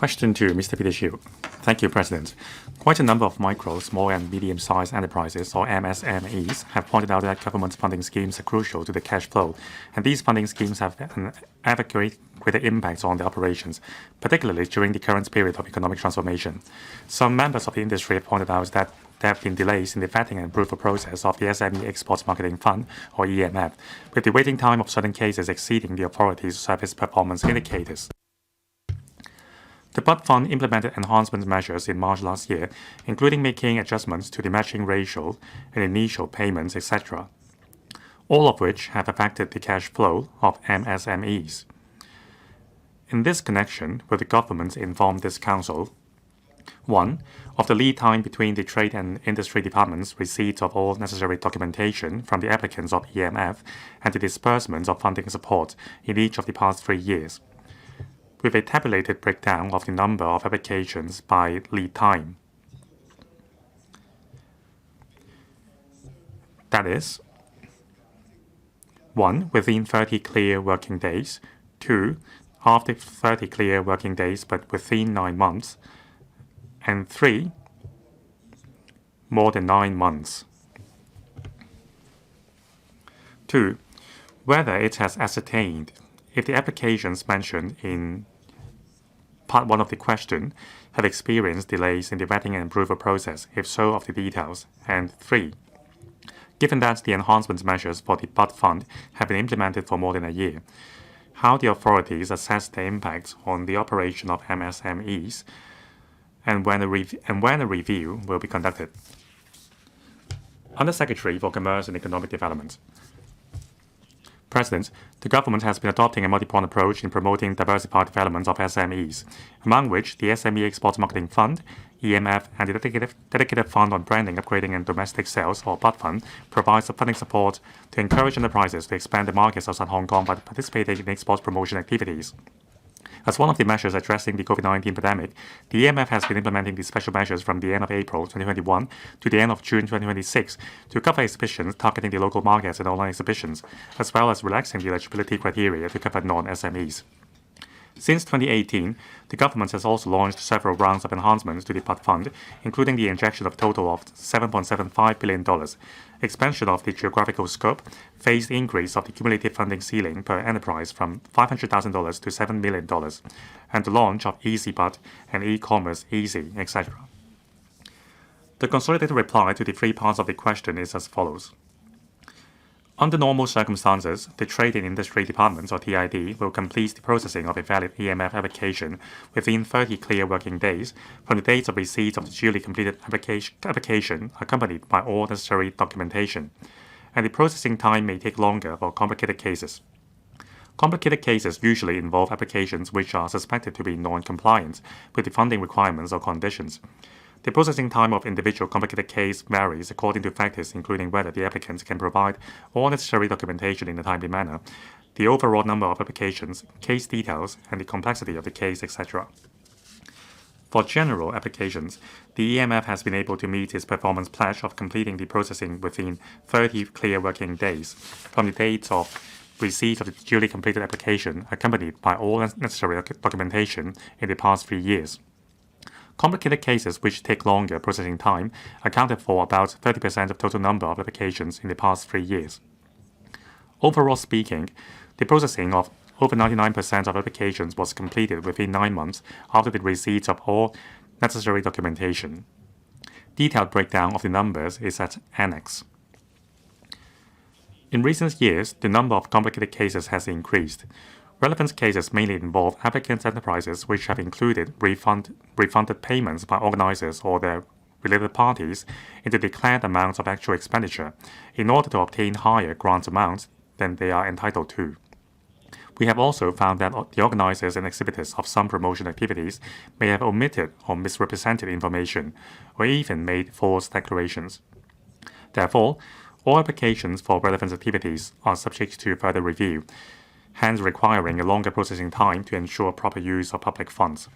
Question to Mr. Peter Shiu. Thank you, President. Quite a number of micro, small and medium-sized enterprises, or MSMEs, have pointed out that government funding schemes are crucial to the cash flow, and these funding schemes have an ever greater impact on their operations, particularly during the current period of economic transformation. Some members of the industry have pointed out that there have been delays in the vetting and approval process of the SME Export Marketing Fund, or EMF, with the waiting time of certain cases exceeding the authorities' service performance indicators. The BUD Fund implemented enhancement measures in March last year, including making adjustments to the matching ratio and initial payments, etc., all of which have affected the cash flow of MSMEs. In this connection, will the government inform this Council 1. Of the lead time between the Trade and Industry Department's receipt of all necessary documentation from the applicants of EMF and the disbursement of funding support in each of the past 3 years, with a tabulated breakdown of the number of applications by lead time. That is, 1. Within 30 clear working days, 2. After 30 clear working days but within 9 months, and 3. More than 9 months. 2. Whether it has ascertained if the applications mentioned in Part 1 of the question have experienced delays in the vetting and approval process, if so, of the details. And 3. Given that the enhancement measures for the BUD Fund have been implemented for more than a year, how the authorities assess the impact on the operation of MSMEs, and when a review will be conducted. Under Secretary for Commerce and Economic Development. President, the government has been adopting a multi-pronged approach in promoting diversified development of SMEs, among which the SME Export Marketing Fund, EMF, and the Dedicated Fund on Branding, Upgrading and Domestic Sales, or BUD Fund, provides funding support to encourage enterprises to expand the markets outside Hong Kong by participating in export promotion activities. As one of the measures addressing the COVID-19 pandemic, the EMF has been implementing the special measures from the end of April 2021 to the end of June 2026 to cover exhibitions targeting the local markets and online exhibitions, as well as relaxing the eligibility criteria to cover non-SMEs. Since 2018, the government has also launched several rounds of enhancements to the BUD Fund, including the injection of a total of $7.75 billion, expansion of the geographical scope, phased increase of the cumulative funding ceiling per enterprise from $500,000 to $7 million, and the launch of Easy BUD and e-commerce Easy, etc. The consolidated reply to the 3 parts of the question is as follows. Under normal circumstances, the Trade and Industry Department, or TID, will complete the processing of a valid EMF application within 30 clear working days from the date of receipt of the duly completed application accompanied by all necessary documentation, and the processing time may take longer for complicated cases. Complicated cases usually involve applications which are suspected to be non-compliant with the funding requirements or conditions. The processing time of individual complicated case varies according to factors including whether the applicant can provide all necessary documentation in a timely manner, the overall number of applications, case details, and the complexity of the case, etc. For general applications, the EMF has been able to meet its performance pledge of completing the processing within 30 clear working days from the date of receipt of the duly completed application accompanied by all necessary documentation in the past 3 years. Complicated cases which take longer processing time accounted for about 30% of total number of applications in the past 3 years. Overall speaking, the processing of over 99% of applications was completed within 9 months after the receipt of all necessary documentation. Detailed breakdown of the numbers is at Annex. In recent years, the number of complicated cases has increased. Relevant cases mainly involve applicants' enterprises which have included refunded payments by organizers or their related parties into declared amounts of actual expenditure in order to obtain higher grant amounts than they are entitled to. We have also found that the organizers and exhibitors of some promotion activities may have omitted or misrepresented information or even made false declarations. Therefore, all applications for relevant activities are subject to further review, hence requiring a longer processing time to ensure proper use of public funds.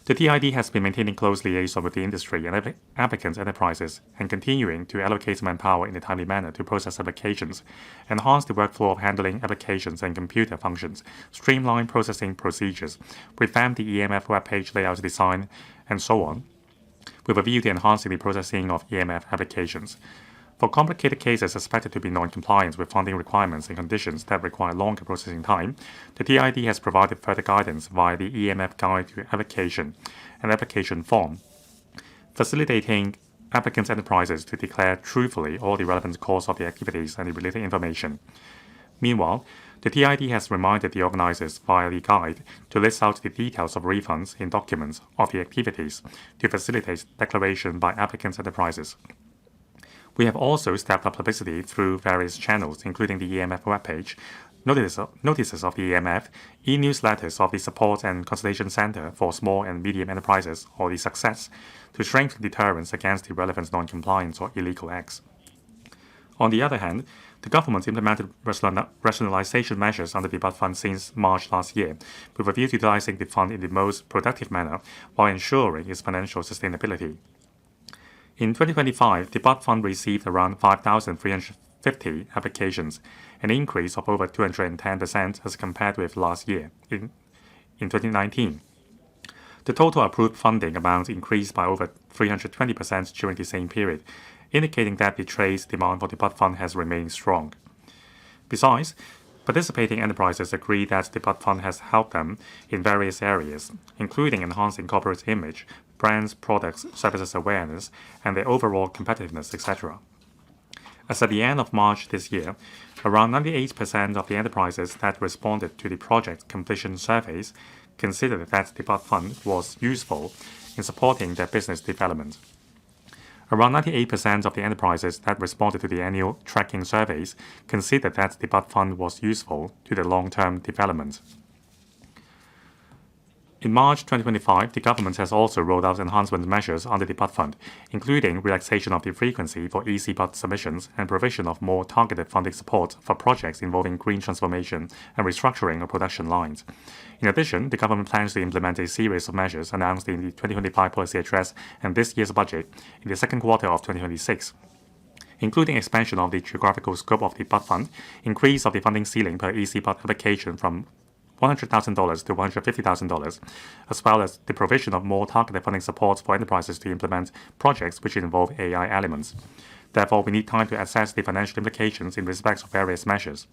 The TID has been maintaining close liaison with the industry and applicants' enterprises and continuing to allocate manpower in a timely manner to process applications, enhance the workflow of handling applications and computer functions, streamline processing procedures, revamp the EMF webpage layout design, and so on, with a view to enhancing the processing of EMF applications. For complicated cases suspected to be non-compliant with funding requirements and conditions that require longer processing time, the TID has provided further guidance via the EMF Guide to Application and Application Form, facilitating applicants' enterprises to declare truthfully all the relevant costs of the activities and the related information. Meanwhile, the TID has reminded the organizers via the guide to list out the details of refunds in documents of the activities to facilitate declaration by applicants' enterprises. We have also stepped up publicity through various channels, including the EMF webpage, notices of the EMF, e-newsletters of the Support and Consultation Center for Small and Medium Enterprises, or the Success, to strengthen deterrence against irrelevant non-compliance or illegal acts. On the other hand, the government implemented rationalization measures under the BUD Fund since March last year, with a view to utilizing the fund in the most productive manner while ensuring its financial sustainability. In 2025, the BUD Fund received around 5,350 applications, an increase of over 210% as compared with last year, in 2019. The total approved funding amount increased by over 320% during the same period, indicating that the trade's demand for the BUD Fund has remained strong. Besides, participating enterprises agree that the BUD Fund has helped them in various areas, including enhancing corporate image, brands, products, services awareness, and their overall competitiveness, etc. As at the end of March this year, around 98% of the enterprises that responded to the project completion surveys considered that the BUD Fund was useful in supporting their business development. Around 98% of the enterprises that responded to the annual tracking surveys considered that the BUD Fund was useful to their long-term development. In March 2025, the government has also rolled out enhancement measures under the BUD Fund, including relaxation of the frequency for EC-BUD submissions and provision of more targeted funding support for projects involving green transformation and restructuring of production lines. In addition, the government plans to implement a series of measures announced in the 2025 policy address and this year's budget in the second quarter of 2026. Including expansion of the geographical scope of the BUD Fund, increase of the funding ceiling per EC-BUD application from $100,000 to $150,000, as well as the provision of more targeted funding support for enterprises to implement projects which involve AI elements. Therefore, we need time to assess the financial implications in respect of various measures.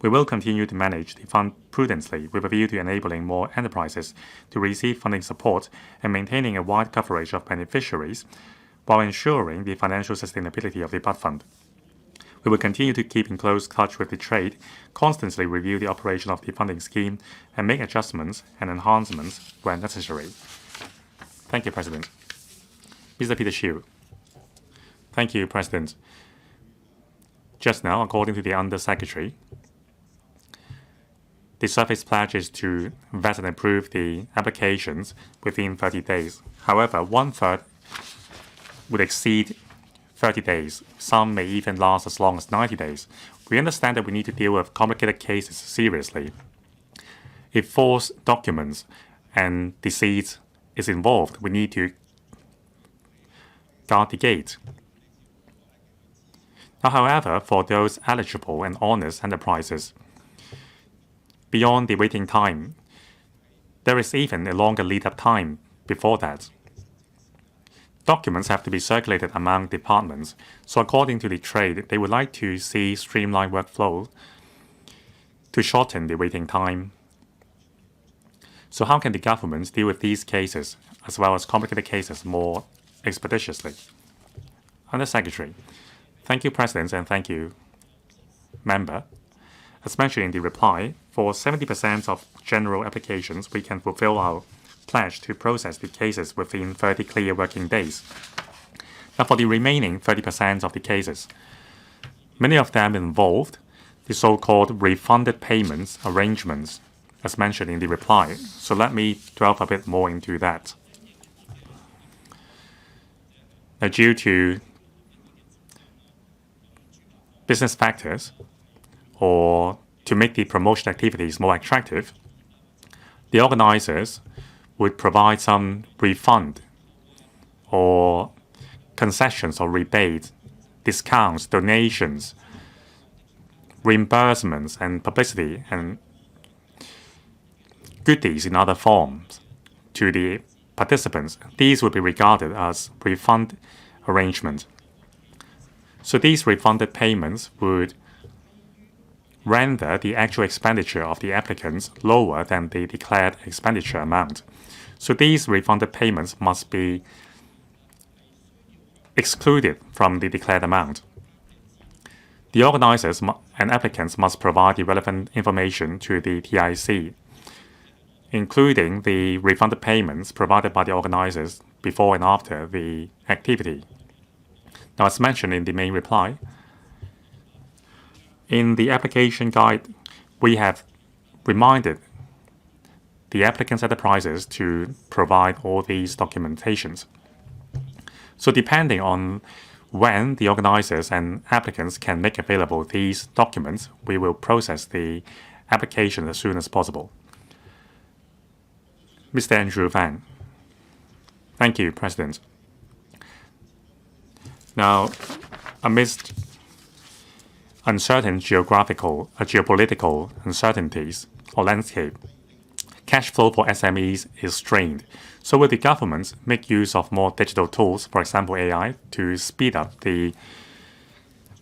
We will continue to manage the fund prudently with a view to enabling more enterprises to receive funding support and maintaining a wide coverage of beneficiaries while ensuring the financial sustainability of the BUD Fund. We will continue to keep in close touch with the trade, constantly review the operation of the funding scheme, and make adjustments and enhancements when necessary. Thank you, President. Mr. Peter Hsiu. Thank you, President. Just now, according to the Under-Secretary, the service pledges to vet and approve the applications within 30 days. However, 1/3 would exceed 30 days. Some may even last as long as 90 days. We understand that we need to deal with complicated cases seriously. If false documents and deceit is involved, we need to guard the gate. Now, however, for those eligible and honest enterprises, beyond the waiting time, there is even a longer lead-up time before that. Documents have to be circulated among departments, so according to the trade, they would like to see streamlined workflow to shorten the waiting time. So how can the government deal with these cases, as well as complicated cases, more expeditiously? Under Secretary. Thank you, President, and thank you, Member. As mentioned in the reply, for 70% of general applications, we can fulfill our pledge to process the cases within 30 clear working days. Now, for the remaining 30% of the cases, many of them involved the so-called refunded payments arrangements, as mentioned in the reply. So let me delve a bit more into that. Now, due to business factors, or to make the promotion activities more attractive, the organizers would provide some refund or concessions or rebates, discounts, donations, reimbursements, and publicity and goodies in other forms to the participants. These would be regarded as refund arrangements. So these refunded payments would render the actual expenditure of the applicants lower than the declared expenditure amount. So these refunded payments must be excluded from the declared amount. The organizers and applicants must provide the relevant information to the TIC, including the refunded payments provided by the organizers before and after the activity. Now, as mentioned in the main reply, in the application guide, we have reminded the applicants' enterprises to provide all these documentations. So depending on when the organizers and applicants can make available these documents, we will process the application as soon as possible. Mr. Andrew Fan. Thank you, President. Now, amidst uncertain geopolitical uncertainties or landscape, cash flow for SMEs is strained. So will the government make use of more digital tools, for example AI, to speed up the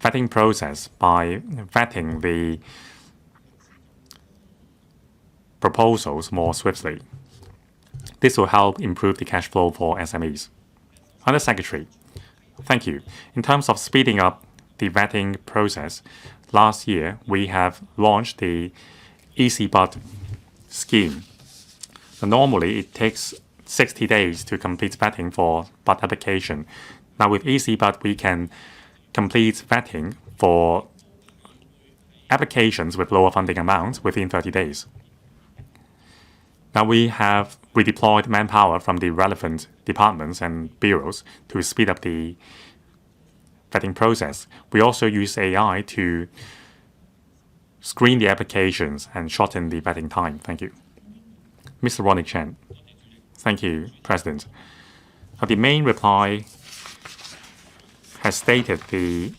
vetting process by vetting the proposals more swiftly? This will help improve the cash flow for SMEs. Under Secretary, thank you. In terms of speeding up the vetting process, last year we have launched the EasyBud scheme. Normally, it takes 60 days to complete vetting for BUD application. Now with EasyBud, we can complete vetting for applications with lower funding amounts within 30 days. Now we have redeployed manpower from the relevant departments and bureaus to speed up the vetting process. We also use AI to screen the applications and shorten the vetting time. Thank you. Mr. Ronnie Chen. Thank you, President. The main reply has stated the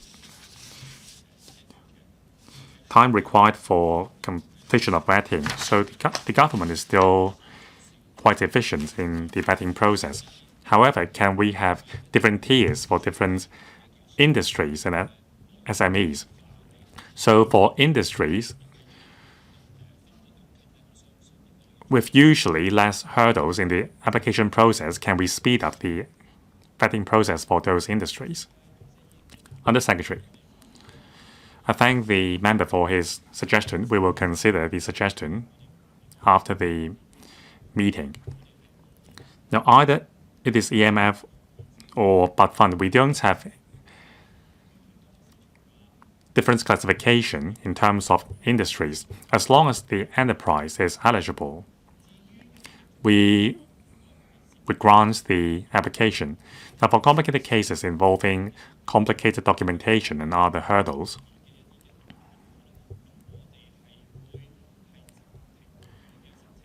time required for completion of vetting. So the government is still quite efficient in the vetting process. However, can we have different tiers for different industries and SMEs? So for industries, with usually less hurdles in the application process, can we speed up the vetting process for those industries? Under Secretary, I thank the member for his suggestion. We will consider the suggestion after the meeting. Now, either it is EMF or BUD fund, we don't have different classification in terms of industries. As long as the enterprise is eligible, we would grant the application. Now, for complicated cases involving complicated documentation and other hurdles,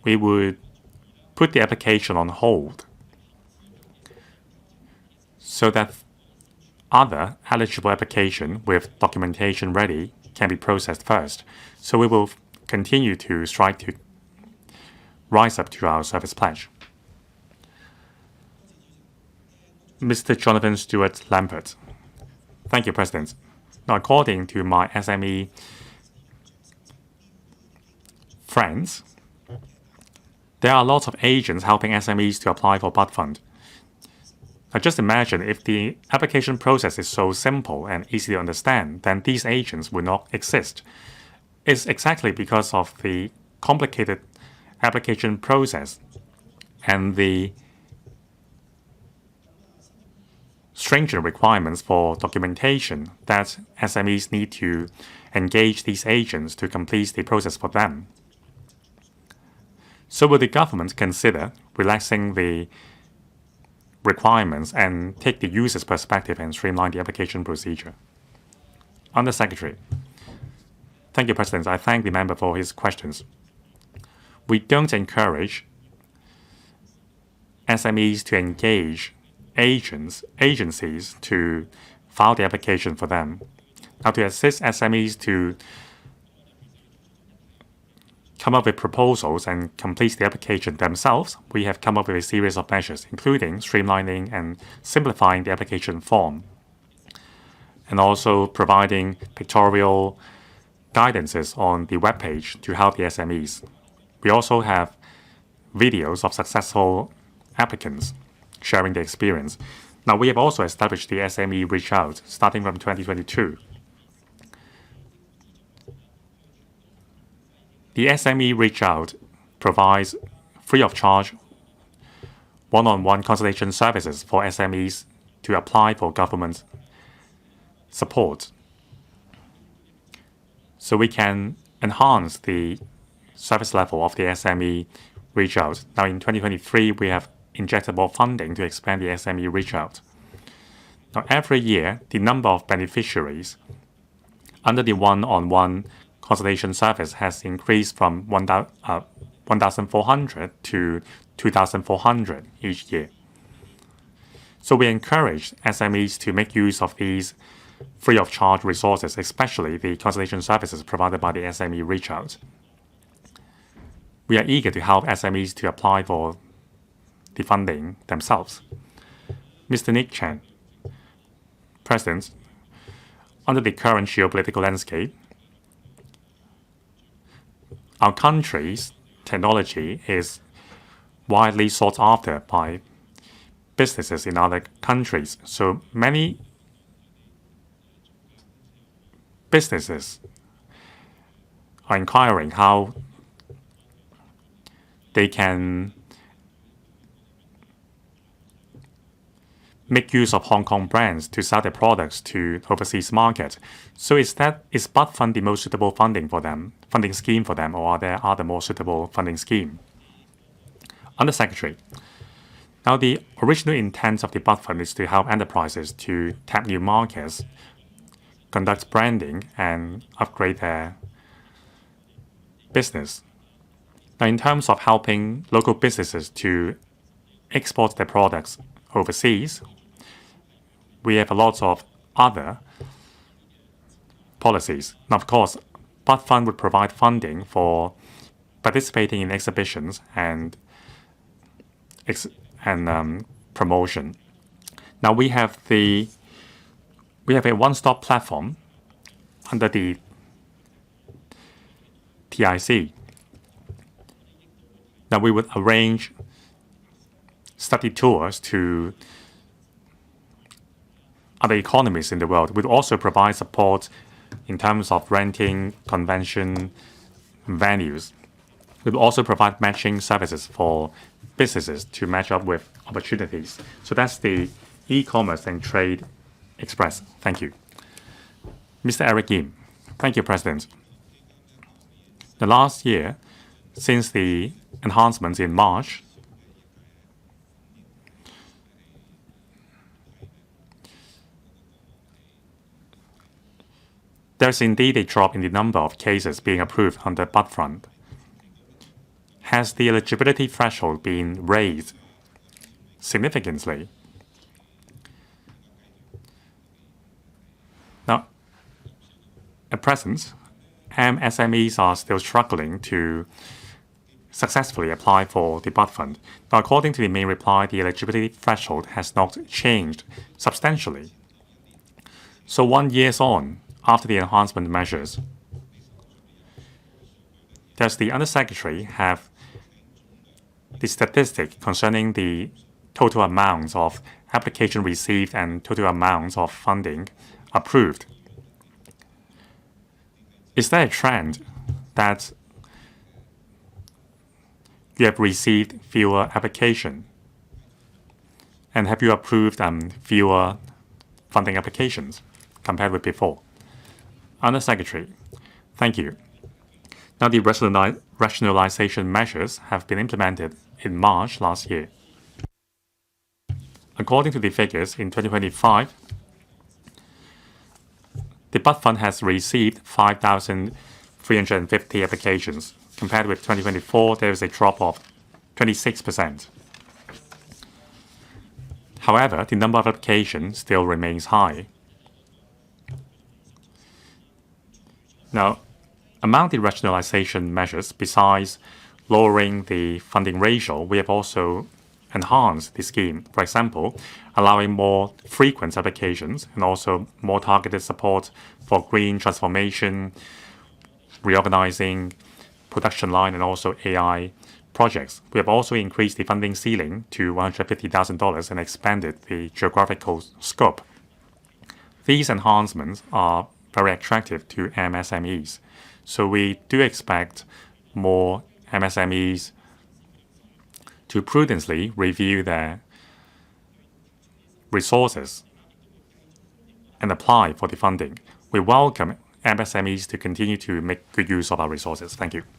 we would put the application on hold so that other eligible application with documentation ready can be processed first. So we will continue to strive to rise up to our service pledge. Mr. Jonathan Stewart Lampert. Thank you, President. Now, according to my SME friends, there are lots of agents helping SMEs to apply for BUD fund. Now, just imagine if the application process is so simple and easy to understand, then these agents would not exist. It's exactly because of the complicated application process and the stringent requirements for documentation that SMEs need to engage these agents to complete the process for them. So will the government consider relaxing the requirements and take the user's perspective and streamline the application procedure? Under Secretary. Thank you, President. I thank the member for his questions. We don't encourage SMEs to engage agencies to file the application for them. Now, to assist SMEs to come up with proposals and complete the application themselves, we have come up with a series of measures, including streamlining and simplifying the application form, and also providing pictorial guidances on the webpage to help the SMEs. We also have videos of successful applicants sharing their experience. Now, we have also established the SME Reach Out starting from 2022. The SME Reach Out provides free of charge one-on-one consultation services for SMEs to apply for government support. So we can enhance the service level of the SME Reach Out. Now, in 2023, we have injected more funding to expand the SME Reach Out. Now, every year, the number of beneficiaries under the one-on-one consultation service has increased from 1,400 to 2,400 each year. So we encourage SMEs to make use of these free of charge resources, especially the consultation services provided by the SME Reach Out. We are eager to help SMEs to apply for the funding themselves. Mr. Nick Chen, President, under the current geopolitical landscape, our country's technology is widely sought after by businesses in other countries. So many businesses are inquiring how they can make use of Hong Kong brands to sell their products to overseas market. So is BUD Fund the most suitable funding scheme for them, or are there other more suitable funding scheme? Under Secretary, now the original intent of the BUD Fund is to help enterprises to tap new markets, conduct branding, and upgrade their business. Now, in terms of helping local businesses to export their products overseas, we have a lot of other policies. Now, of course, BUD Fund would provide funding for participating in exhibitions and promotion. Now, we have a one-stop platform under the TIC. Now, we would arrange study tours to other economies in the world. We'd also provide support in terms of renting convention venues. We'll also provide matching services for businesses to match up with opportunities. So that's the e-commerce and trade express. Thank you. Mr. Eric Yim. Thank you, President. The last year, since the enhancements in March, there's indeed a drop in the number of cases being approved under BUD Fund. Has the eligibility threshold been raised significantly? Now, at present, MSMEs are still struggling to successfully apply for the BUD Fund. Now, according to the main reply, the eligibility threshold has not changed substantially. So 1 year on, after the enhancement measures, does the Undersecretary have the statistic concerning the total amounts of application received and total amounts of funding approved? Is there a trend that you have received fewer applications? And have you approved fewer funding applications compared with before? Undersecretary, thank you. Now, the rationalization measures have been implemented in March last year. According to the figures, in 2025, the BUD Fund has received 5,350 applications. Compared with 2024, there is a drop of 26%. However, the number of applications still remains high. Now, among the rationalization measures, besides lowering the funding ratio, we have also enhanced the scheme. For example, allowing more frequent applications and also more targeted support for green transformation, reorganizing production line, and also AI projects. We have also increased the funding ceiling to $150,000 and expanded the geographical scope. These enhancements are very attractive to MSMEs. So we do expect more MSMEs to prudently review their resources and apply for the funding. We welcome MSMEs to continue to make good use of our resources. Thank you.